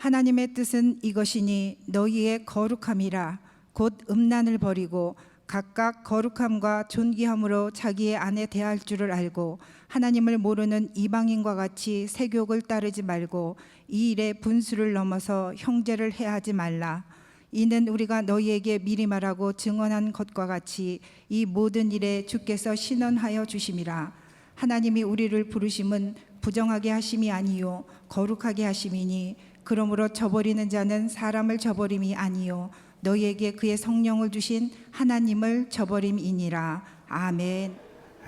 하나님의 뜻은 이것이니 너희의 거룩함이라. 곧 음란을 버리고 각각 거룩함과 존귀함으로 자기의 아내 대할 줄을 알고 하나님을 모르는 이방인과 같이 세욕을 따르지 말고 이 일에 분수를 넘어서 형제를 해하지 말라. 이는 우리가 너희에게 미리 말하고 증언한 것과 같이 이 모든 일에 주께서 신원하여 주심이라. 하나님이 우리를 부르심은 부정하게 하심이 아니요 거룩하게 하심이니 그러므로 저버리는 자는 사람을 저버림이 아니요 너희에게 그의 성령을 주신 하나님을 저버림이니라. 아멘.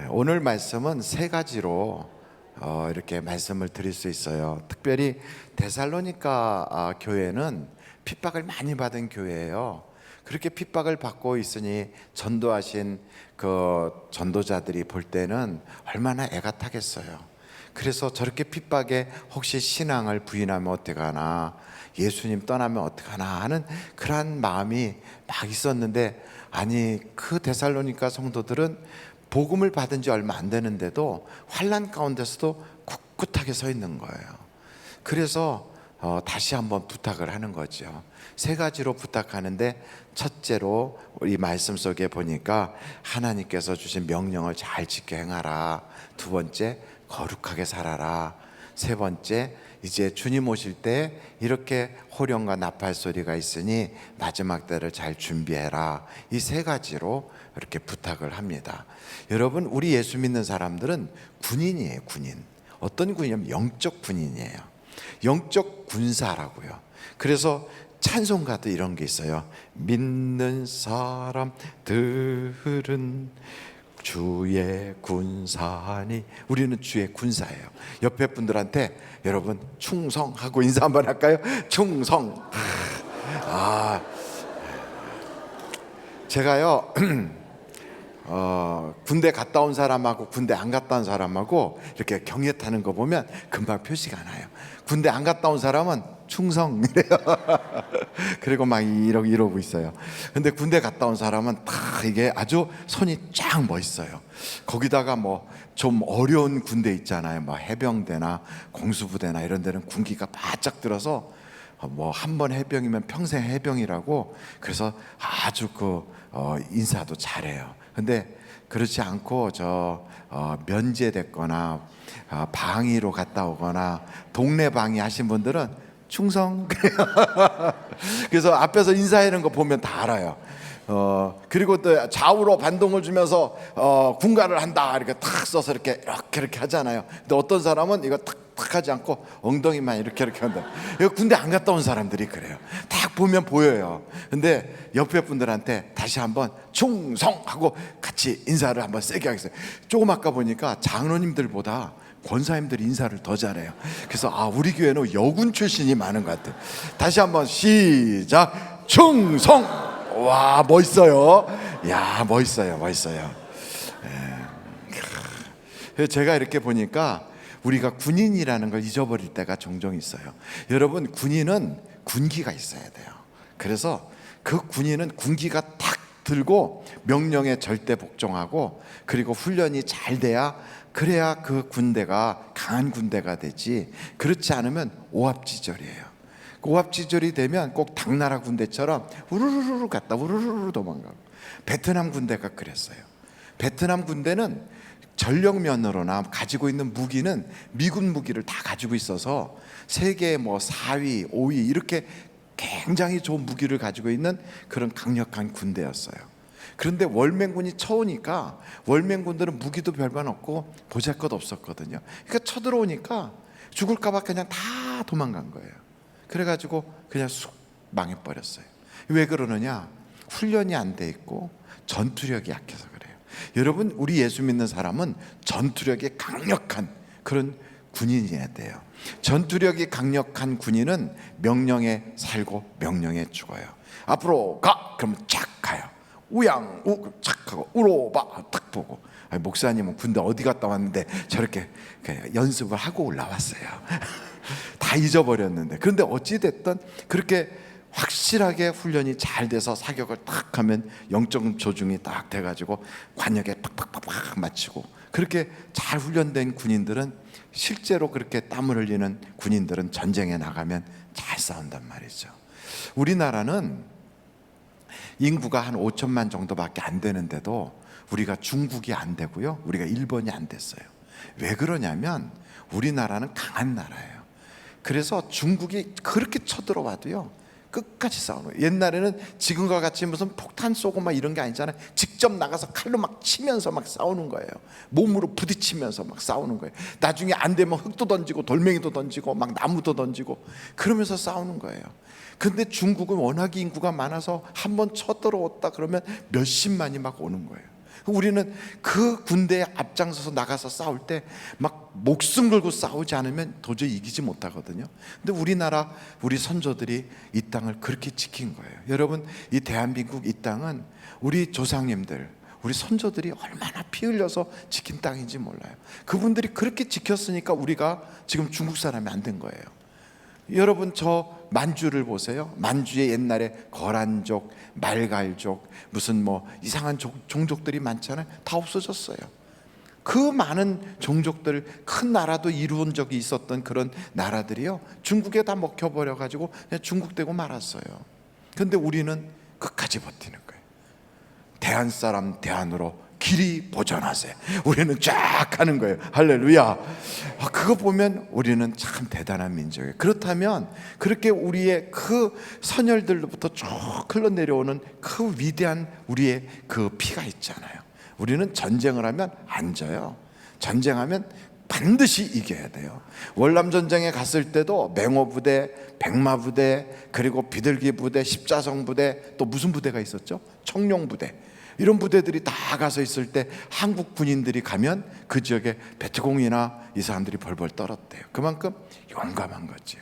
오늘 말씀은 세 가지로 이렇게 말씀을 드릴 수 있어요. 특별히 데살로니가 교회는 핍박을 많이 받은 교회예요. 그렇게 핍박을 받고 있으니 전도하신 그 전도자들이 볼 때는 얼마나 애가 타겠어요. 그래서 저렇게 핍박에 혹시 신앙을 부인하면 어떡하나, 예수님 떠나면 어떡하나 하는 그러한 마음이 막 있었는데, 아니 그 데살로니가 성도들은 복음을 받은 지 얼마 안 되는데도 환난 가운데서도 꿋꿋하게 서 있는 거예요. 그래서 다시 한번 부탁을 하는 거죠. 세 가지로 부탁하는데, 첫째로 우리 말씀 속에 보니까 하나님께서 주신 명령을 잘 지켜 행하라. 두 번째, 거룩하게 살아라. 세 번째, 이제 주님 오실 때 이렇게 호령과 나팔 소리가 있으니 마지막 때를 잘 준비해라. 이 세 가지로 이렇게 부탁을 합니다. 여러분, 우리 예수 믿는 사람들은 군인이에요. 군인. 어떤 군이냐면 영적 군인이에요. 영적 군사라고요. 그래서 찬송가도 이런 게 있어요. 믿는 사람들은 주의 군사니. 우리는 주의 군사예요. 옆에 분들한테 여러분 충성하고 인사 한번 할까요? 충성. 제가요 군대 갔다 온 사람하고 군대 안 갔다 온 사람하고 이렇게 경에 타는 거 보면 금방 표시가 나요. 군대 안 갔다 온 사람은 충성 이래요. 그리고 막 이러고 있어요. 근데 군대 갔다 온 사람은 다 이게 아주 손이 쫙 멋있어요. 거기다가 뭐 좀 어려운 군대 있잖아요. 뭐 해병대나 공수부대나 이런 데는 군기가 바짝 들어서 뭐 한 번 해병이면 평생 해병이라고, 그래서 아주 인사도 잘해요. 근데 그렇지 않고 면제됐거나 방위로 갔다 오거나 동네 방위 하신 분들은 충성. 그래서 앞에서 인사하는 거 보면 다 알아요. 그리고 또 좌우로 반동을 주면서 군가를 한다 이렇게 탁 써서 이렇게 하잖아요. 근데 어떤 사람은 이거 탁 하지 않고 엉덩이만 이렇게 한다. 이거 군대 안 갔다 온 사람들이 그래요. 딱 보면 보여요. 근데 옆에 분들한테 다시 한번 충성하고 같이 인사를 한번 세게 하겠어요. 조금 아까 보니까 장로님들보다 권사님들이 인사를 더 잘해요. 그래서 우리 교회는 여군 출신이 많은 것 같아요. 다시 한번 시작. 충성. 와, 멋있어요. 야, 멋있어요. 제가 이렇게 보니까 우리가 군인이라는 걸 잊어버릴 때가 종종 있어요. 여러분, 군인은 군기가 있어야 돼요. 그래서 그 군인은 군기가 탁 들고 명령에 절대 복종하고, 그리고 훈련이 잘 돼야, 그래야 그 군대가 강한 군대가 되지. 그렇지 않으면 오합지졸이에요. 오합지졸이 되면 꼭 당나라 군대처럼 우르르르 갔다 우르르르 도망가고. 베트남 군대가 그랬어요. 베트남 군대는 전력면으로나 가지고 있는 무기는 미군 무기를 다 가지고 있어서 세계 4위, 5위 이렇게 굉장히 좋은 무기를 가지고 있는 그런 강력한 군대였어요. 그런데 월맹군이 쳐오니까 월맹군들은 무기도 별반 없고 보잘것 없었거든요. 그러니까 쳐들어오니까 죽을까 봐 그냥 다 도망간 거예요. 그래가지고 그냥 쑥 망해버렸어요. 왜 그러느냐? 훈련이 안 돼 있고 전투력이 약해서 그래요. 여러분, 우리 예수 믿는 사람은 전투력이 강력한 그런 군인이어야 돼요. 전투력이 강력한 군인은 명령에 살고 명령에 죽어요. 앞으로 가! 그러면 쫙 가요. 우양 우 착 하고 우로 딱 보고. 목사님은 군대 어디 갔다 왔는데 저렇게 연습을 하고 올라왔어요. 다 잊어버렸는데. 그런데 어찌됐든 그렇게 확실하게 훈련이 잘 돼서 사격을 딱 하면 영적 조중이 딱 돼가지고 관역에 팍팍팍팍 맞추고, 그렇게 잘 훈련된 군인들은, 실제로 그렇게 땀을 흘리는 군인들은 전쟁에 나가면 잘 싸운단 말이죠. 우리나라는 인구가 한 5천만 정도밖에 안 되는데도 우리가 중국이 안 되고요, 우리가 일본이 안 됐어요. 왜 그러냐면 우리나라는 강한 나라예요. 그래서 중국이 그렇게 쳐들어와도요 끝까지 싸우는 거예요. 옛날에는 지금과 같이 무슨 폭탄 쏘고 막 이런 게 아니잖아요. 직접 나가서 칼로 막 치면서 막 싸우는 거예요. 몸으로 부딪히면서 막 싸우는 거예요. 나중에 안 되면 흙도 던지고 돌멩이도 던지고 막 나무도 던지고 그러면서 싸우는 거예요. 근데 중국은 워낙 인구가 많아서 한번 쳐들어왔다 그러면 몇십만이 막 오는 거예요. 우리는 그 군대에 앞장서서 나가서 싸울 때 막 목숨 걸고 싸우지 않으면 도저히 이기지 못하거든요. 근데 우리나라 우리 선조들이 이 땅을 그렇게 지킨 거예요. 여러분, 이 대한민국 이 땅은 우리 조상님들, 우리 선조들이 얼마나 피 흘려서 지킨 땅인지 몰라요. 그분들이 그렇게 지켰으니까 우리가 지금 중국 사람이 안 된 거예요. 여러분, 저 만주를 보세요. 만주에 옛날에 거란족, 말갈족, 무슨 뭐 이상한 종족들이 많잖아요. 다 없어졌어요. 그 많은 종족들, 큰 나라도 이루은 적이 있었던 그런 나라들이요 중국에 다 먹혀버려가지고 그냥 중국 되고 말았어요. 그런데 우리는 끝까지 버티는 거예요. 대한 사람 대한으로 길이 보존하세요. 우리는 쫙 하는 거예요. 할렐루야. 그거 보면 우리는 참 대단한 민족이에요. 그렇다면 그렇게 우리의 그 선열들로부터 쭉 흘러내려오는 그 위대한 우리의 그 피가 있잖아요. 우리는 전쟁을 하면 안 져요. 전쟁하면 반드시 이겨야 돼요. 월남전쟁에 갔을 때도 맹호부대, 백마부대, 그리고 비둘기 부대, 십자성 부대, 또 무슨 부대가 있었죠? 청룡부대. 이런 부대들이 다 가서 있을 때 한국 군인들이 가면 그 지역에 베트공이나 이 사람들이 벌벌 떨었대요. 그만큼 용감한 거지요.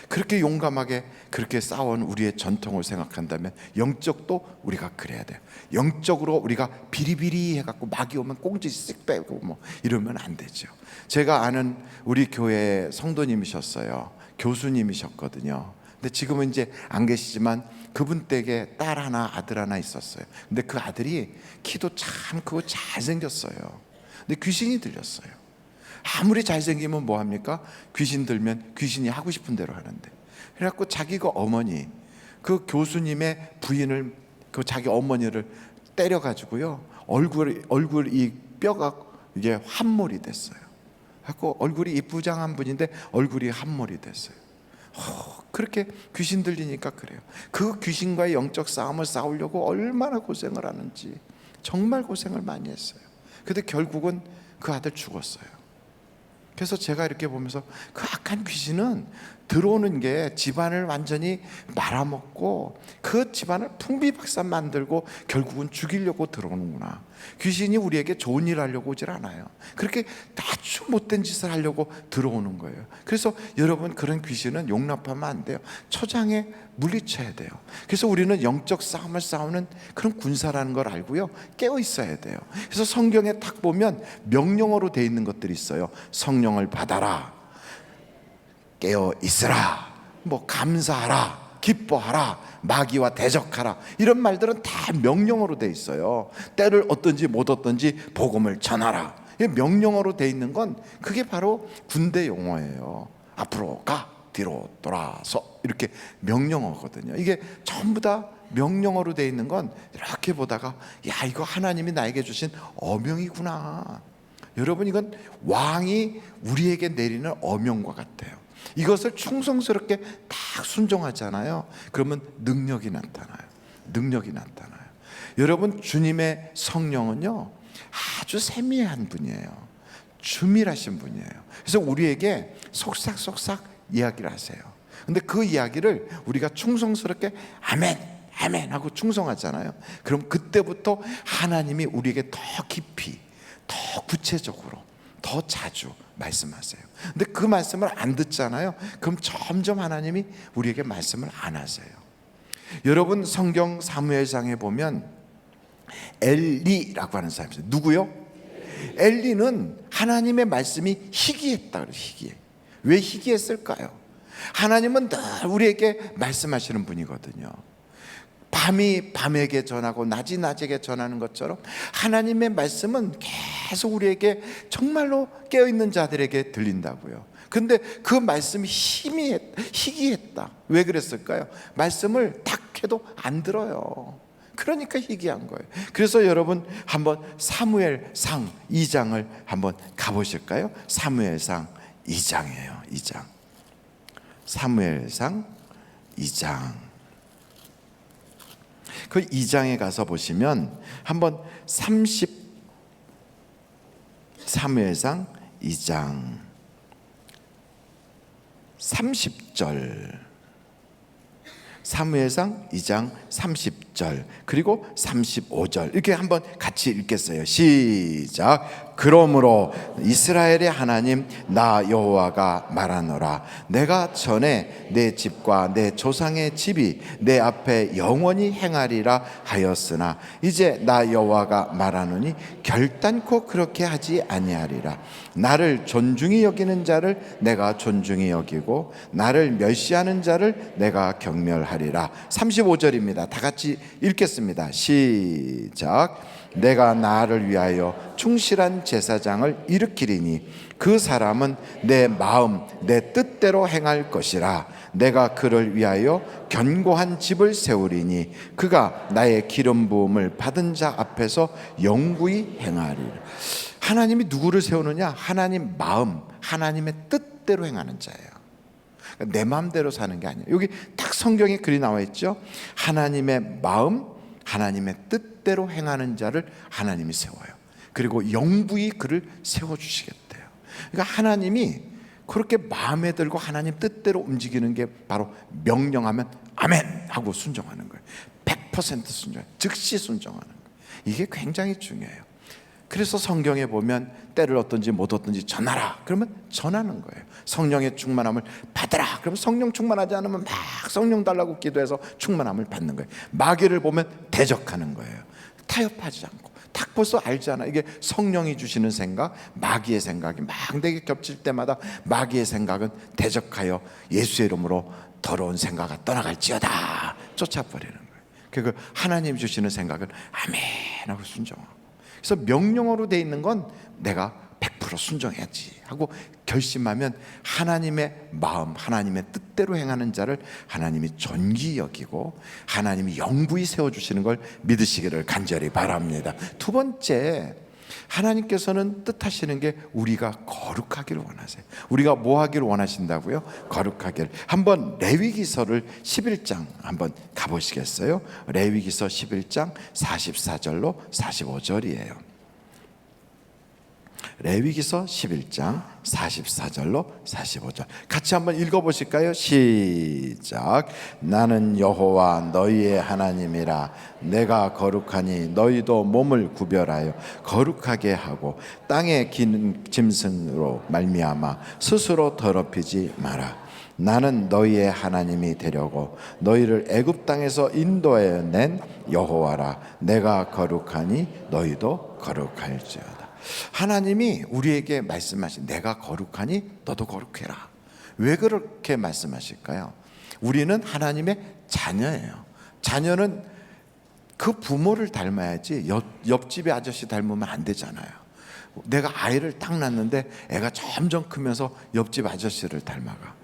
그렇게 용감하게 그렇게 싸운 우리의 전통을 생각한다면 영적도 우리가 그래야 돼요. 영적으로 우리가 비리비리 해갖고 막이 오면 꽁지 쓱 빼고 뭐 이러면 안 되죠. 제가 아는 우리 교회 성도님이셨어요. 교수님이셨거든요. 근데 지금은 이제 안 계시지만 그분 댁에 딸 하나 아들 하나 있었어요. 근데 그 아들이 키도 참 크고 잘생겼어요. 근데 귀신이 들렸어요. 아무리 잘생기면 뭐합니까? 귀신 들면 귀신이 하고 싶은 대로 하는데, 그래갖고 자기가 어머니, 그 교수님의 부인을, 그 자기 어머니를 때려가지고요 얼굴 이 뼈가 이게 함몰이 됐어요. 그래갖고 얼굴이 이쁘장한 분인데 얼굴이 함몰이 됐어요. 그렇게 귀신 들리니까 그래요. 그 귀신과의 영적 싸움을 싸우려고 얼마나 고생을 하는지 정말 고생을 많이 했어요. 근데 결국은 그 아들 죽었어요. 그래서 제가 이렇게 보면서 그 악한 귀신은 들어오는 게 집안을 완전히 말아먹고 그 집안을 풍비박산 만들고 결국은 죽이려고 들어오는구나. 귀신이 우리에게 좋은 일 하려고 오질 않아요. 그렇게 아주 못된 짓을 하려고 들어오는 거예요. 그래서 여러분, 그런 귀신은 용납하면 안 돼요. 초장에 물리쳐야 돼요. 그래서 우리는 영적 싸움을 싸우는 그런 군사라는 걸 알고요 깨어 있어야 돼요. 그래서 성경에 딱 보면 명령어로 돼 있는 것들이 있어요. 성령을 받아라, 깨어 있으라, 뭐 감사하라, 기뻐하라, 마귀와 대적하라, 이런 말들은 다 명령어로 돼 있어요. 때를 얻든지 못 얻든지 복음을 전하라. 명령어로 돼 있는 건 그게 바로 군대 용어예요. 앞으로 가, 뒤로 돌아서, 이렇게 명령어거든요. 이게 전부 다 명령어로 돼 있는 건 이렇게 보다가 야, 이거 하나님이 나에게 주신 어명이구나. 여러분, 이건 왕이 우리에게 내리는 어명과 같아요. 이것을 충성스럽게 딱 순종하잖아요. 그러면 능력이 나타나요. 능력이 나타나요. 여러분, 주님의 성령은요 아주 세미한 분이에요. 주밀하신 분이에요. 그래서 우리에게 속삭속삭 이야기를 하세요. 근데 그 이야기를 우리가 충성스럽게 아멘 아멘 하고 충성하잖아요. 그럼 그때부터 하나님이 우리에게 더 깊이, 더 구체적으로, 더 자주 말씀하세요. 근데 그 말씀을 안 듣잖아요. 그럼 점점 하나님이 우리에게 말씀을 안 하세요. 여러분, 성경 사무엘상에 보면 엘리라고 하는 사람이 있어요. 누구요? 엘리는 하나님의 말씀이 희귀했다 그래요. 희귀해. 왜 희귀했을까요? 하나님은 늘 우리에게 말씀하시는 분이거든요. 밤이 밤에게 전하고 낮이 낮에게 전하는 것처럼 하나님의 말씀은 계속 우리에게 정말로 깨어있는 자들에게 들린다고요. 근데 그 말씀이 희귀했다. 왜 그랬을까요? 말씀을 딱 해도 안 들어요. 그러니까 희귀한 거예요. 그래서 여러분 한번 사무엘상 2장을 한번 가보실까요? 사무엘상 2장이에요. 2장. 사무엘상 2장. 그 2장에 가서 보시면 한번 사무엘상 2장 30절, 사무엘상 2장 30절 그리고 35절 이렇게 한번 같이 읽겠어요. 시작. 그러므로 이스라엘의 하나님 나 여호와가 말하노라. 내가 전에 내 집과 내 조상의 집이 내 앞에 영원히 행하리라 하였으나 이제 나 여호와가 말하노니 결단코 그렇게 하지 아니하리라. 나를 존중히 여기는 자를 내가 존중히 여기고 나를 멸시하는 자를 내가 경멸하리라. 35절입니다. 다 같이 읽겠습니다. 시작. 내가 나를 위하여 충실한 제사장을 일으키리니 그 사람은 내 마음 내 뜻대로 행할 것이라. 내가 그를 위하여 견고한 집을 세우리니 그가 나의 기름 부음을 받은 자 앞에서 영구히 행하리라. 하나님이 누구를 세우느냐? 하나님 마음, 하나님의 뜻대로 행하는 자예요. 내 마음대로 사는 게 아니에요. 여기 딱 성경에 글이 나와 있죠. 하나님의 마음, 하나님의 뜻대로 행하는 자를 하나님이 세워요. 그리고 영구히 그를 세워주시겠대요. 그러니까 하나님이 그렇게 마음에 들고 하나님 뜻대로 움직이는 게 바로 명령하면 아멘 하고 순종하는 거예요. 100% 순종, 즉시 순종하는 거예요. 이게 굉장히 중요해요. 그래서 성경에 보면 때를 얻든지 못 얻든지 전하라 그러면 전하는 거예요. 성령의 충만함을 받으라 그러면 성령 충만하지 않으면 막 성령 달라고 기도해서 충만함을 받는 거예요. 마귀를 보면 대적하는 거예요. 타협하지 않고. 딱 벌써 알잖아. 이게 성령이 주시는 생각, 마귀의 생각이 막 내게 겹칠 때마다 마귀의 생각은 대적하여 예수의 이름으로 더러운 생각이 떠나갈지어다 쫓아버리는 거예요. 그 하나님 주시는 생각은 아멘 하고 순종하고. 그래서 명령어로 돼 있는 건 내가 100% 순종해야지 하고 결심하면 하나님의 마음, 하나님의 뜻대로 행하는 자를 하나님이 존귀히 여기고 하나님이 영구히 세워주시는 걸 믿으시기를 간절히 바랍니다. 두 번째, 하나님께서는 뜻하시는 게 우리가 거룩하기를 원하세요. 우리가 뭐 하기를 원하신다고요? 거룩하기를. 한번 레위기서를 11장 한번 가보시겠어요? 레위기서 11장 44절로 45절이에요. 레위기서 11장 44절로 45절 같이 한번 읽어보실까요? 시작. 나는 여호와 너희의 하나님이라. 내가 거룩하니 너희도 몸을 구별하여 거룩하게 하고 땅에 기는 짐승으로 말미암아 스스로 더럽히지 마라. 나는 너희의 하나님이 되려고 너희를 애굽 땅에서 인도해 낸 여호와라. 내가 거룩하니 너희도 거룩할지어다. 하나님이 우리에게 말씀하신 내가 거룩하니 너도 거룩해라. 왜 그렇게 말씀하실까요? 우리는 하나님의 자녀예요. 자녀는 그 부모를 닮아야지 옆집의 아저씨 닮으면 안 되잖아요. 내가 아이를 딱 낳는데 애가 점점 크면서 옆집 아저씨를 닮아가.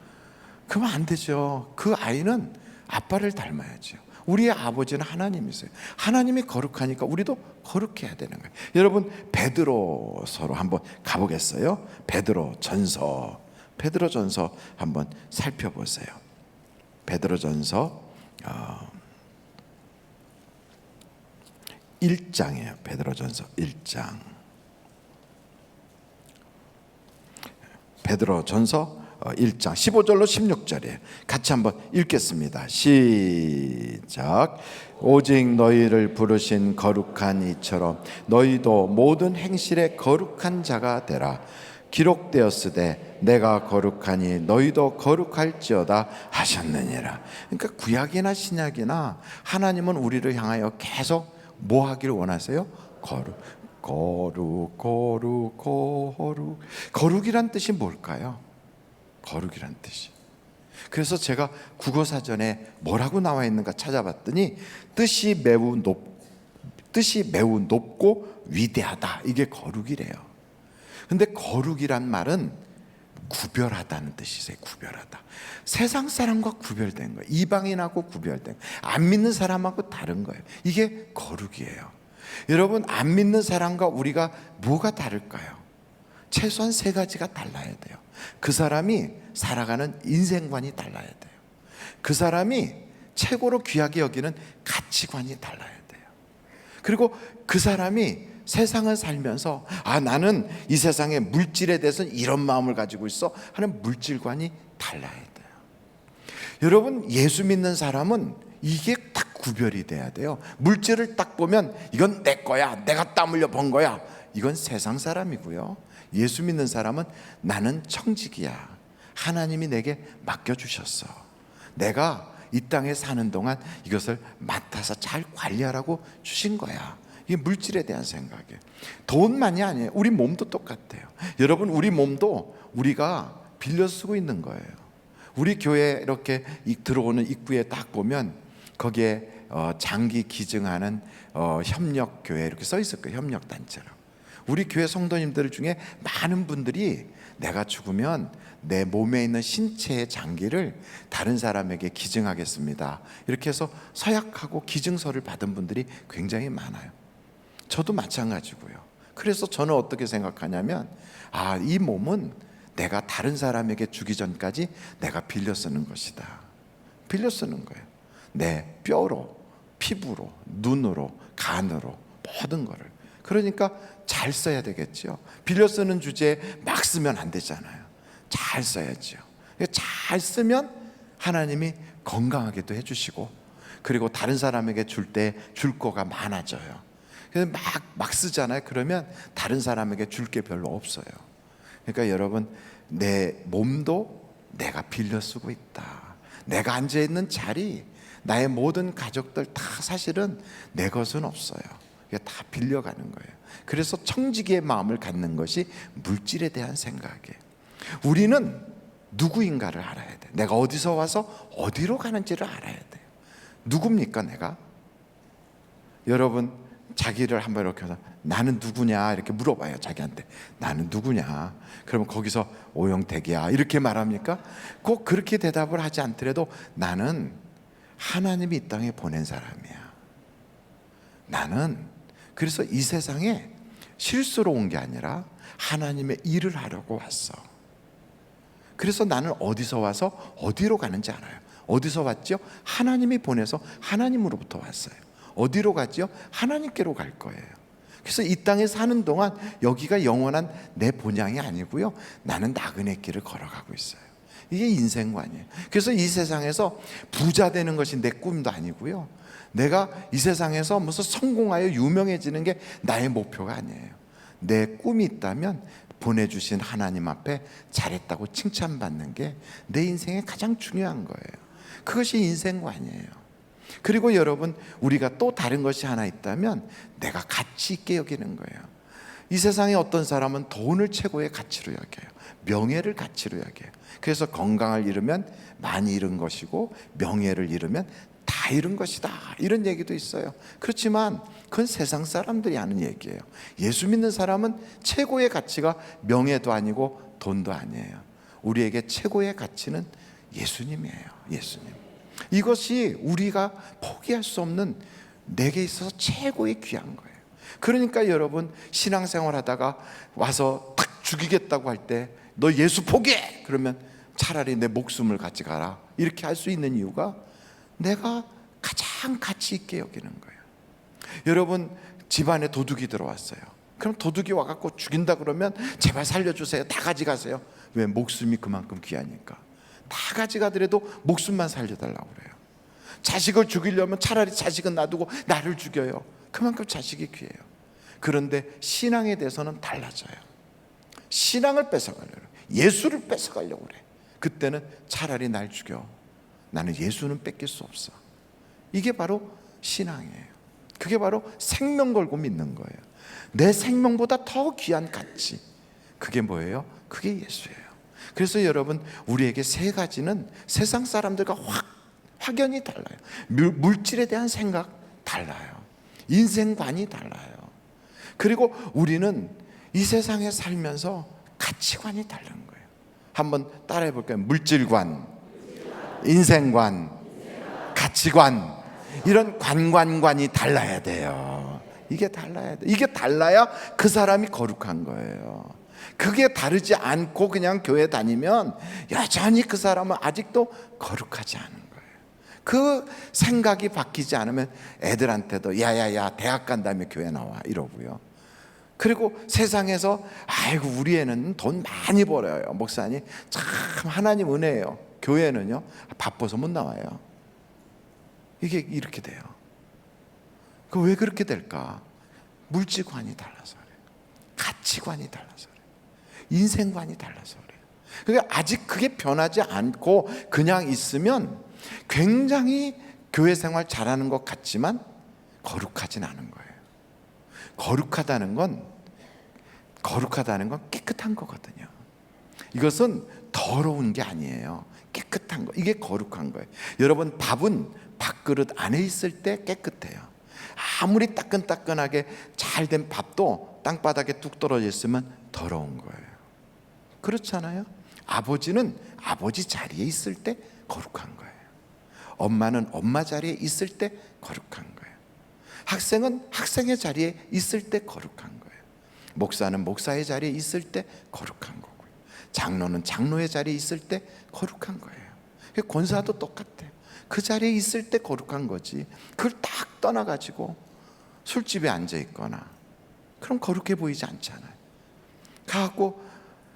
그러면 안 되죠. 그 아이는 아빠를 닮아야죠. 우리의 아버지는 하나님이세요. 하나님이 거룩하니까 우리도 거룩해야 되는 거예요. 여러분 베드로서로 한번 가보겠어요? 베드로전서 한번 살펴보세요. 베드로전서 1장이에요. 베드로전서 1장. 베드로전서 1장 15절로 16절이에요. 같이 한번 읽겠습니다. 시작. 오직 너희를 부르신 거룩한 이처럼 너희도 모든 행실에 거룩한 자가 되라. 기록되었으되 내가 거룩하니 너희도 거룩할지어다 하셨느니라. 그러니까 구약이나 신약이나 하나님은 우리를 향하여 계속 뭐 하기를 원하세요? 거룩이란 뜻이 뭘까요? 거룩이란 뜻이. 그래서 제가 국어사전에 뭐라고 나와 있는가 찾아봤더니 뜻이 매우 높고 위대하다, 이게 거룩이래요. 근데 거룩이란 말은 구별하다는 뜻이세요. 구별하다. 세상 사람과 구별된 거예요. 이방인하고 구별된 거예요. 안 믿는 사람하고 다른 거예요. 이게 거룩이에요. 여러분, 안 믿는 사람과 우리가 뭐가 다를까요? 최소한 세 가지가 달라야 돼요. 그 사람이 살아가는 인생관이 달라야 돼요. 그 사람이 최고로 귀하게 여기는 가치관이 달라야 돼요. 그리고 그 사람이 세상을 살면서 나는 이 세상의 물질에 대해서는 이런 마음을 가지고 있어 하는 물질관이 달라야 돼요. 여러분, 예수 믿는 사람은 이게 딱 구별이 돼야 돼요. 물질을 딱 보면 이건 내 거야, 내가 땀 흘려 번 거야, 이건 세상 사람이고요. 예수 믿는 사람은 나는 청직이야, 하나님이 내게 맡겨주셨어, 내가 이 땅에 사는 동안 이것을 맡아서 잘 관리하라고 주신 거야. 이게 물질에 대한 생각이에요. 돈만이 아니에요. 우리 몸도 똑같아요. 여러분, 우리 몸도 우리가 빌려 쓰고 있는 거예요. 우리 교회 이렇게 들어오는 입구에 딱 보면 거기에 장기 기증하는 협력교회 이렇게 써 있을 거예요. 협력단체라고. 우리 교회 성도님들 중에 많은 분들이 내가 죽으면 내 몸에 있는 신체의 장기를 다른 사람에게 기증하겠습니다, 이렇게 해서 서약하고 기증서를 받은 분들이 굉장히 많아요. 저도 마찬가지고요. 그래서 저는 어떻게 생각하냐면 이 몸은 내가 다른 사람에게 주기 전까지 내가 빌려 쓰는 것이다. 빌려 쓰는 거예요. 내 뼈로, 피부로, 눈으로, 간으로, 모든 거를. 그러니까 잘 써야 되겠죠. 빌려 쓰는 주제에 막 쓰면 안 되잖아요. 잘 써야죠. 잘 쓰면 하나님이 건강하게도 해주시고, 그리고 다른 사람에게 줄 때 줄 거가 많아져요. 그래서 막 쓰잖아요. 그러면 다른 사람에게 줄 게 별로 없어요. 그러니까 여러분, 내 몸도 내가 빌려 쓰고 있다. 내가 앉아있는 자리, 나의 모든 가족들 다 사실은 내 것은 없어요. 이게 다 빌려가는 거예요. 그래서 청지기의 마음을 갖는 것이 물질에 대한 생각이에요. 우리는 누구인가를 알아야 돼. 내가 어디서 와서 어디로 가는지를 알아야 돼요. 누굽니까 내가? 여러분, 자기를 한번 이렇게 해서 나는 누구냐 이렇게 물어봐요. 자기한테 나는 누구냐. 그러면 거기서 오영택이야 이렇게 말합니까? 꼭 그렇게 대답을 하지 않더라도 나는 하나님이 이 땅에 보낸 사람이야. 나는 그래서 이 세상에 실수로 온 게 아니라 하나님의 일을 하려고 왔어. 그래서 나는 어디서 와서 어디로 가는지 알아요. 어디서 왔죠? 하나님이 보내서 하나님으로부터 왔어요. 어디로 가죠? 하나님께로 갈 거예요. 그래서 이 땅에 사는 동안 여기가 영원한 내 본향이 아니고요, 나는 나그네 길을 걸어가고 있어요. 이게 인생관이에요. 그래서 이 세상에서 부자 되는 것이 내 꿈도 아니고요, 내가 이 세상에서 무슨 성공하여 유명해지는 게 나의 목표가 아니에요. 내 꿈이 있다면 보내주신 하나님 앞에 잘했다고 칭찬받는 게 내 인생의 가장 중요한 거예요. 그것이 인생관이에요. 그리고 여러분, 우리가 또 다른 것이 하나 있다면 내가 가치 있게 여기는 거예요. 이 세상에 어떤 사람은 돈을 최고의 가치로 여겨요. 명예를 가치로 여겨요. 그래서 건강을 잃으면 많이 잃은 것이고 명예를 잃으면 다 잃은 것이다, 이런 얘기도 있어요. 그렇지만 그건 세상 사람들이 하는 얘기예요. 예수 믿는 사람은 최고의 가치가 명예도 아니고 돈도 아니에요. 우리에게 최고의 가치는 예수님이에요. 예수님. 이것이 우리가 포기할 수 없는, 내게 있어서 최고의 귀한 거예요. 그러니까 여러분, 신앙생활 하다가 와서 탁 죽이겠다고 할 때 너 예수 포기해! 그러면 차라리 내 목숨을 가져가라, 이렇게 할 수 있는 이유가 내가 가장 가치 있게 여기는 거예요. 여러분, 집안에 도둑이 들어왔어요. 그럼 도둑이 와갖고 죽인다 그러면 제발 살려주세요, 다 가져가세요. 왜? 목숨이 그만큼 귀하니까. 다 가져가더라도 목숨만 살려달라고 그래요. 자식을 죽이려면 차라리 자식은 놔두고 나를 죽여요. 그만큼 자식이 귀해요. 그런데 신앙에 대해서는 달라져요. 신앙을 뺏어가려고, 예수를 뺏어가려고 그래. 그때는 차라리 날 죽여, 나는 예수는 뺏길 수 없어. 이게 바로 신앙이에요. 그게 바로 생명 걸고 믿는 거예요. 내 생명보다 더 귀한 가치, 그게 뭐예요? 그게 예수예요. 그래서 여러분, 우리에게 세 가지는 세상 사람들과 확연히 달라요. 물질에 대한 생각 달라요. 인생관이 달라요. 그리고 우리는 이 세상에 살면서 가치관이 다른 거예요. 한번 따라해 볼까요? 물질관, 인생관, 가치관, 이런 관관관이 달라야 돼요. 이게 달라야 돼. 이게 달라야 그 사람이 거룩한 거예요. 그게 다르지 않고 그냥 교회 다니면 여전히 그 사람은 아직도 거룩하지 않은 거예요. 그 생각이 바뀌지 않으면 애들한테도 야야야 대학 간 다음에 교회 나와 이러고요. 그리고 세상에서 아이고 우리 애는 돈 많이 벌어요. 목사님 참 하나님 은혜예요. 교회는요 바빠서 못 나와요. 이게 이렇게 돼요. 그 왜 그렇게 될까? 물질관이 달라서 그래요. 가치관이 달라서 그래요. 인생관이 달라서 그래요. 그러니까 아직 그게 변하지 않고 그냥 있으면 굉장히 교회 생활 잘하는 것 같지만 거룩하진 않은 거예요. 거룩하다는 건 깨끗한 거거든요. 이것은 더러운 게 아니에요. 깨끗한 거. 이게 거룩한 거예요. 여러분, 밥은 밥그릇 안에 있을 때 깨끗해요. 아무리 따끈따끈하게 잘 된 밥도 땅바닥에 뚝 떨어져 있으면 더러운 거예요. 그렇잖아요. 아버지는 아버지 자리에 있을 때 거룩한 거예요. 엄마는 엄마 자리에 있을 때 거룩한 거예요. 학생은 학생의 자리에 있을 때 거룩한 거예요. 목사는 목사의 자리에 있을 때 거룩한 거고요. 장로는 장로의 자리에 있을 때 거룩한 거예요. 권사도 똑같아요. 그 자리에 있을 때 거룩한 거지. 그걸 딱 떠나가지고 술집에 앉아 있거나 그럼 거룩해 보이지 않잖아요. 가고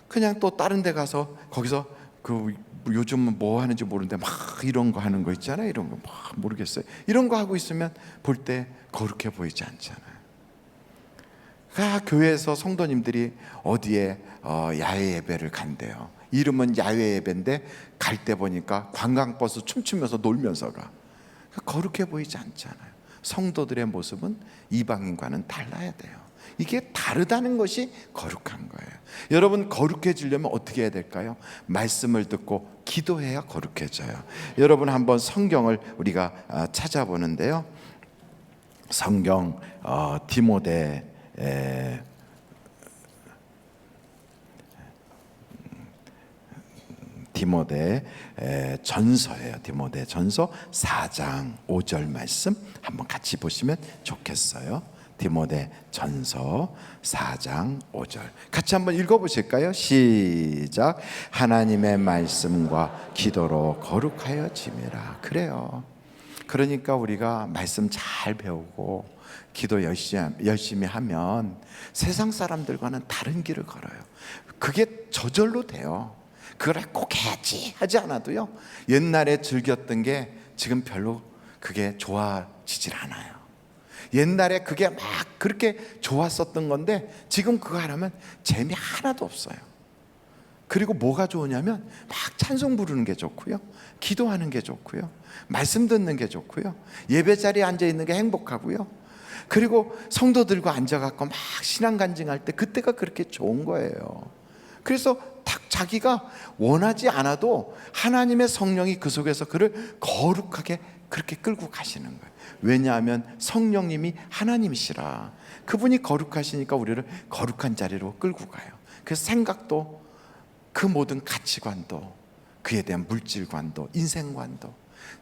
그냥 또 다른 데 가서 거기서 그 요즘은 뭐 하는지 모르는데 막 이런 거 하는 거 있잖아요. 이런 거 막 모르겠어요. 이런 거 하고 있으면 볼 때 거룩해 보이지 않잖아요. 교회에서 성도님들이 어디에 야외 예배를 간대요. 이름은 야외 예배인데 갈 때 보니까 관광버스 춤추면서 놀면서 가. 거룩해 보이지 않잖아요. 성도들의 모습은 이방인과는 달라야 돼요. 이게 다르다는 것이 거룩한 거예요. 여러분, 거룩해지려면 어떻게 해야 될까요? 말씀을 듣고 기도해야 거룩해져요. 여러분, 한번 성경을 우리가 찾아보는데요. 성경 디모데 전서예요. 디모데 전서 4장 5절 말씀 한번 같이 보시면 좋겠어요. 디모데 전서 4장 5절 같이 한번 읽어보실까요? 시작. 하나님의 말씀과 기도로 거룩하여 지미라. 그래요. 그러니까 우리가 말씀 잘 배우고 기도 열심히 하면 세상 사람들과는 다른 길을 걸어요. 그게 저절로 돼요. 그걸 꼭 해야지 하지 않아도요, 옛날에 즐겼던 게 지금 별로 그게 좋아지질 않아요. 옛날에 그게 막 그렇게 좋았었던 건데 지금 그거 하려면 재미 하나도 없어요. 그리고 뭐가 좋으냐면 막 찬송 부르는 게 좋고요, 기도하는 게 좋고요, 말씀 듣는 게 좋고요, 예배 자리에 앉아 있는 게 행복하고요, 그리고 성도들과 앉아갖고 막 신앙 간증할 때 그때가 그렇게 좋은 거예요. 그래서 딱 자기가 원하지 않아도 하나님의 성령이 그 속에서 그를 거룩하게 그렇게 끌고 가시는 거예요. 왜냐하면 성령님이 하나님이시라. 그분이 거룩하시니까 우리를 거룩한 자리로 끌고 가요. 그래서 생각도, 그 모든 가치관도, 그에 대한 물질관도, 인생관도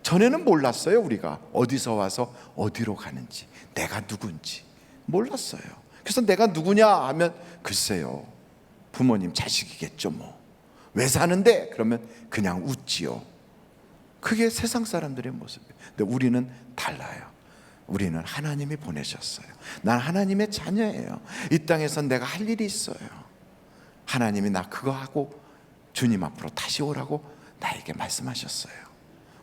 전에는 몰랐어요. 우리가 어디서 와서 어디로 가는지, 내가 누군지 몰랐어요. 그래서 내가 누구냐 하면 글쎄요, 부모님 자식이겠죠 뭐. 왜 사는데? 그러면 그냥 웃지요. 그게 세상 사람들의 모습이에요. 근데 우리는 달라요. 우리는 하나님이 보내셨어요. 난 하나님의 자녀예요. 이 땅에서 내가 할 일이 있어요. 하나님이 나 그거 하고 주님 앞으로 다시 오라고 나에게 말씀하셨어요.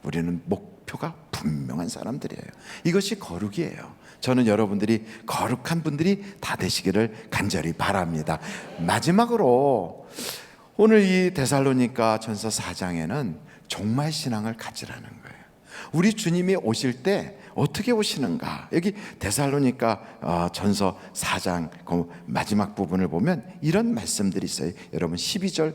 우리는 목표가 분명한 사람들이에요. 이것이 거룩이에요. 저는 여러분들이 거룩한 분들이 다 되시기를 간절히 바랍니다. 마지막으로 오늘 이 데살로니가 전서 4장에는 종말 신앙을 가지라는 거예요. 우리 주님이 오실 때 어떻게 오시는가? 여기 데살로니가 전서 4장 그 마지막 부분을 보면 이런 말씀들이 있어요. 여러분 12절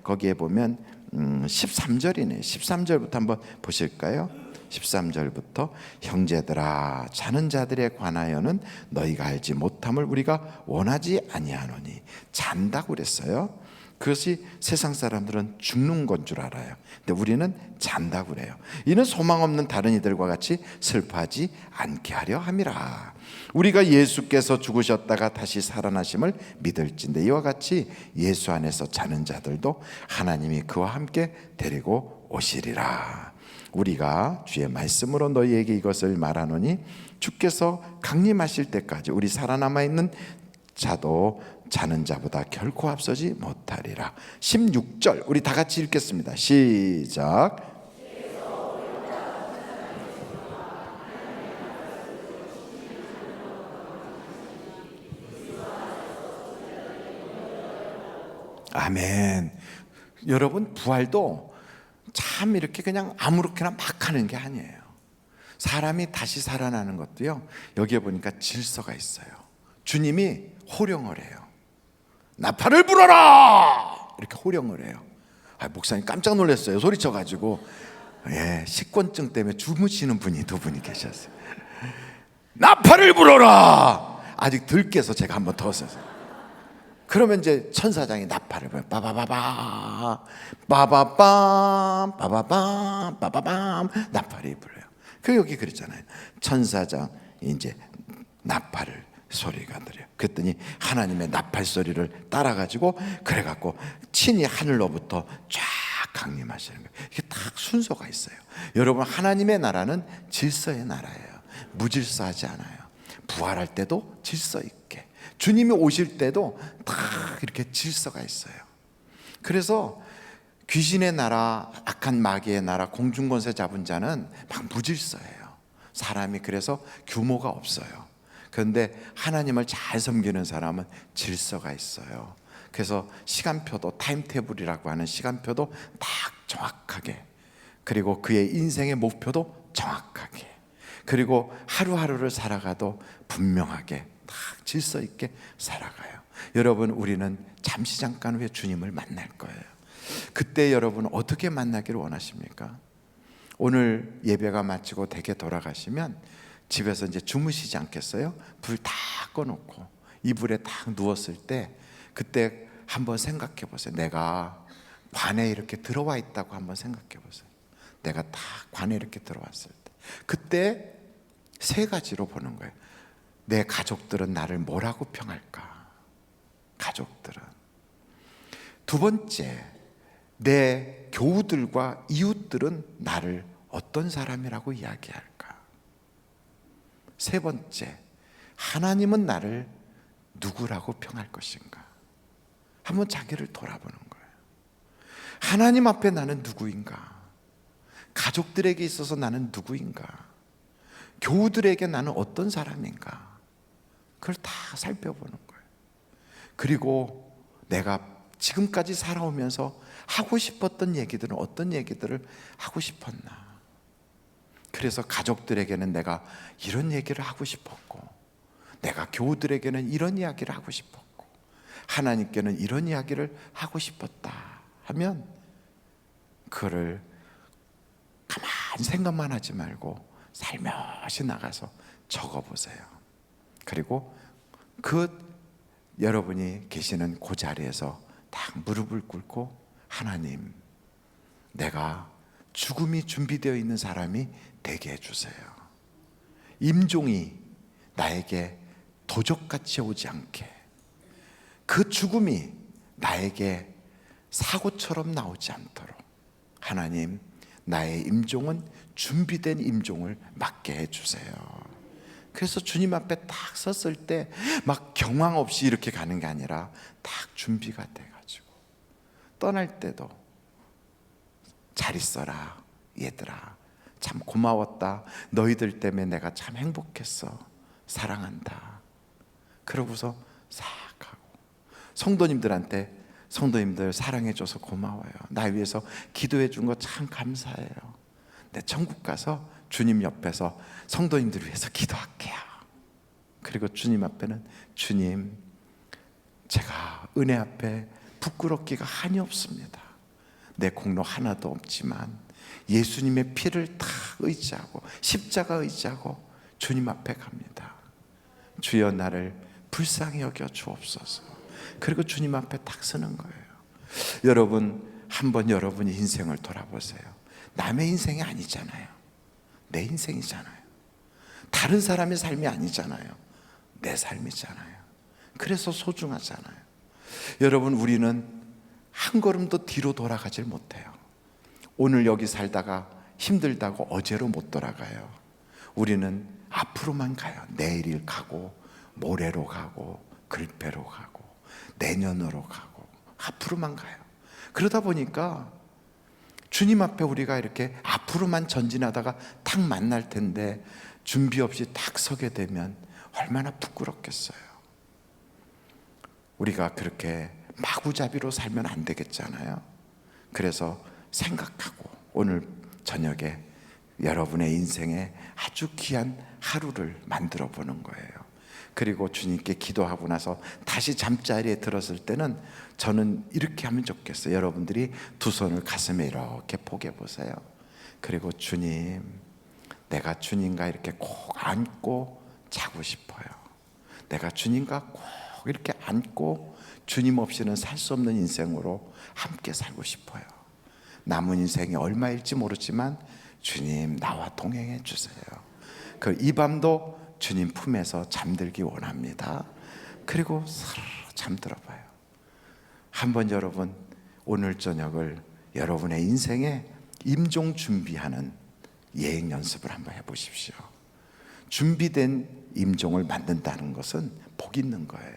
거기에 보면 13절이네. 13절부터 한번 보실까요? 13절부터 형제들아 자는 자들에 관하여는 너희가 알지 못함을 우리가 원하지 아니하노니. 잔다고 그랬어요. 그것이 세상 사람들은 죽는 건 줄 알아요. 근데 우리는 잔다고 그래요. 이는 소망 없는 다른 이들과 같이 슬퍼하지 않게 하려 함이라. 우리가 예수께서 죽으셨다가 다시 살아나심을 믿을진데 이와 같이 예수 안에서 자는 자들도 하나님이 그와 함께 데리고 오시리라. 우리가 주의 말씀으로 너희에게 이것을 말하노니 주께서 강림하실 때까지 우리 살아남아 있는 자도 자는 자보다 결코 앞서지 못하리라. 16절 우리 다 같이 읽겠습니다. 시작. 아멘. 여러분, 부활도 참 이렇게 그냥 아무렇게나 막 하는 게 아니에요. 사람이 다시 살아나는 것도요, 여기에 보니까 질서가 있어요. 주님이 호령을 해요. 나팔을 불어라! 이렇게 호령을 해요. 목사님 깜짝 놀랐어요. 소리쳐가지고. 식곤증 때문에 주무시는 분이 두 분이 계셨어요. 나팔을 불어라! 아직 덜 깨서 제가 한번 더 썼어요. 그러면 이제 천사장이 나팔을 불어요. 빠바바바 빠바밤 빠바밤 빠바밤 나팔이 불어요. 그 여기 그랬잖아요. 천사장 이제 나팔을 소리가 들려요. 그랬더니 하나님의 나팔 소리를 따라가지고 그래갖고 친히 하늘로부터 쫙 강림하시는 거예요. 이게 딱 순서가 있어요. 여러분, 하나님의 나라는 질서의 나라예요. 무질서하지 않아요. 부활할 때도 질서 있게, 주님이 오실 때도 다 이렇게 질서가 있어요. 그래서 귀신의 나라, 악한 마귀의 나라, 공중권세 잡은 자는 막 무질서해요. 사람이 그래서 규모가 없어요. 그런데 하나님을 잘 섬기는 사람은 질서가 있어요. 그래서 시간표도, 타임테이블이라고 하는 시간표도 딱 정확하게, 그리고 그의 인생의 목표도 정확하게, 그리고 하루하루를 살아가도 분명하게 딱 질서 있게 살아가요. 여러분, 우리는 잠시 잠깐 후에 주님을 만날 거예요. 그때 여러분 어떻게 만나기를 원하십니까? 오늘 예배가 마치고 댁에 돌아가시면 집에서 이제 주무시지 않겠어요? 불 다 꺼놓고 이불에 딱 누웠을 때 그때 한번 생각해 보세요. 내가 관에 이렇게 들어와 있다고 한번 생각해 보세요. 내가 딱 관에 이렇게 들어왔을 때 그때 세 가지로 보는 거예요. 내 가족들은 나를 뭐라고 평할까? 가족들은. 두 번째, 내 교우들과 이웃들은 나를 어떤 사람이라고 이야기할까? 세 번째, 하나님은 나를 누구라고 평할 것인가? 한번 자기를 돌아보는 거예요. 하나님 앞에 나는 누구인가? 가족들에게 있어서 나는 누구인가? 교우들에게 나는 어떤 사람인가? 그걸 다 살펴보는 거예요. 그리고 내가 지금까지 살아오면서 하고 싶었던 얘기들은 어떤 얘기들을 하고 싶었나? 그래서 가족들에게는 내가 이런 얘기를 하고 싶었고, 내가 교우들에게는 이런 이야기를 하고 싶었고, 하나님께는 이런 이야기를 하고 싶었다 하면 그거를 가만히 생각만 하지 말고 살며시 나가서 적어보세요. 그리고 여러분이 계시는 그 자리에서 딱 무릎을 꿇고, 하나님, 내가 죽음이 준비되어 있는 사람이 되게 해주세요. 임종이 나에게 도적같이 오지 않게, 그 죽음이 나에게 사고처럼 나오지 않도록 하나님, 나의 임종은 준비된 임종을 맞게 해주세요. 그래서 주님 앞에 딱 섰을 때 막 경황 없이 이렇게 가는 게 아니라 딱 준비가 돼가지고, 떠날 때도 잘 있어라 얘들아, 참 고마웠다, 너희들 때문에 내가 참 행복했어, 사랑한다, 그러고서 싹 하고, 성도님들한테 성도님들 사랑해줘서 고마워요, 나 위해서 기도해 준 거 참 감사해요, 내 천국 가서 주님 옆에서 성도님들 위해서 기도할게요. 그리고 주님 앞에는, 주님, 제가 은혜 앞에 부끄럽기가 한이 없습니다. 내 공로 하나도 없지만 예수님의 피를 다 의지하고 십자가 의지하고 주님 앞에 갑니다. 주여 나를 불쌍히 여겨 주옵소서. 그리고 주님 앞에 딱 서는 거예요. 여러분, 한번 여러분이 인생을 돌아보세요. 남의 인생이 아니잖아요. 내 인생이잖아요. 다른 사람의 삶이 아니잖아요. 내 삶이잖아요. 그래서 소중하잖아요. 여러분, 우리는 한 걸음도 뒤로 돌아가질 못해요. 오늘 여기 살다가 힘들다고 어제로 못 돌아가요. 우리는 앞으로만 가요. 내일을 가고 모레로 가고 글패로 가고 내년으로 가고 앞으로만 가요. 그러다 보니까 주님 앞에 우리가 이렇게 앞으로만 전진하다가 탁 만날 텐데 준비 없이 탁 서게 되면 얼마나 부끄럽겠어요. 우리가 그렇게 마구잡이로 살면 안 되겠잖아요. 그래서 생각하고 오늘 저녁에 여러분의 인생에 아주 귀한 하루를 만들어 보는 거예요. 그리고 주님께 기도하고 나서 다시 잠자리에 들었을 때는 저는 이렇게 하면 좋겠어요. 여러분들이 두 손을 가슴에 이렇게 포개 보세요. 그리고 주님, 내가 주님과 이렇게 꼭 안고 자고 싶어요. 내가 주님과 꼭 이렇게 안고 주님 없이는 살 수 없는 인생으로 함께 살고 싶어요. 남은 인생이 얼마일지 모르지만 주님 나와 동행해 주세요. 이 밤도 주님 품에서 잠들기 원합니다. 그리고 서로 잠들어 봐요. 한번 여러분, 오늘 저녁을 여러분의 인생에 임종 준비하는 예행 연습을 한번 해보십시오. 준비된 임종을 만든다는 것은 복 있는 거예요.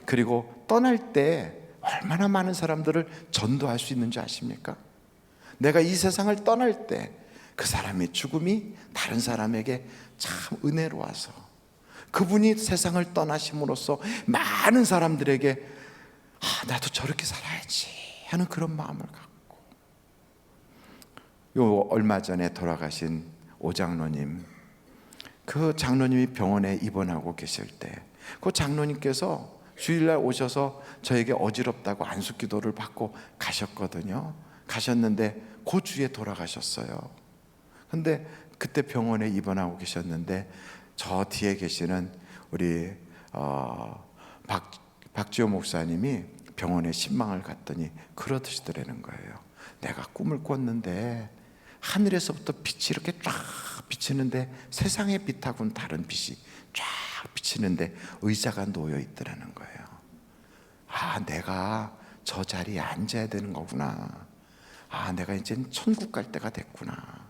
그리고 떠날 때 얼마나 많은 사람들을 전도할 수 있는지 아십니까? 내가 이 세상을 떠날 때 그 사람의 죽음이 다른 사람에게 참 은혜로 와서 그분이 세상을 떠나심으로써 많은 사람들에게 나도 저렇게 살아야지 하는 그런 마음을 갖고, 요 얼마 전에 돌아가신 오 장로님, 그 장로님이 병원에 입원하고 계실 때 그 장로님께서 주일날 오셔서 저에게 어지럽다고 안수기도를 받고 가셨거든요. 가셨는데 그 주에 돌아가셨어요. 근데 그때 병원에 입원하고 계셨는데 저 뒤에 계시는 우리 박지호 목사님이 병원에 신방을 갔더니 그러시더라는 거예요. 내가 꿈을 꿨는데 하늘에서부터 빛이 이렇게 쫙 비치는데 세상의 빛하고는 다른 빛이 쫙 비치는데 의자가 놓여 있더라는 거예요. 내가 저 자리에 앉아야 되는 거구나. 내가 이제 천국 갈 때가 됐구나.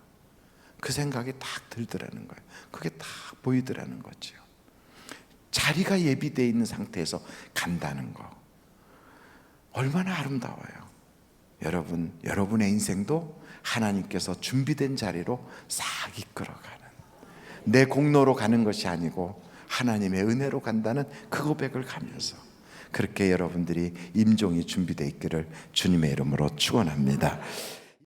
그 생각이 딱 들더라는 거예요. 그게 딱 보이더라는 거죠. 자리가 예비되어 있는 상태에서 간다는 거 얼마나 아름다워요. 여러분, 여러분의 인생도 하나님께서 준비된 자리로 싹 이끌어가는, 내 공로로 가는 것이 아니고 하나님의 은혜로 간다는 그 고백을 가면서 그렇게 여러분들이 임종이 준비되어 있기를 주님의 이름으로 축원합니다.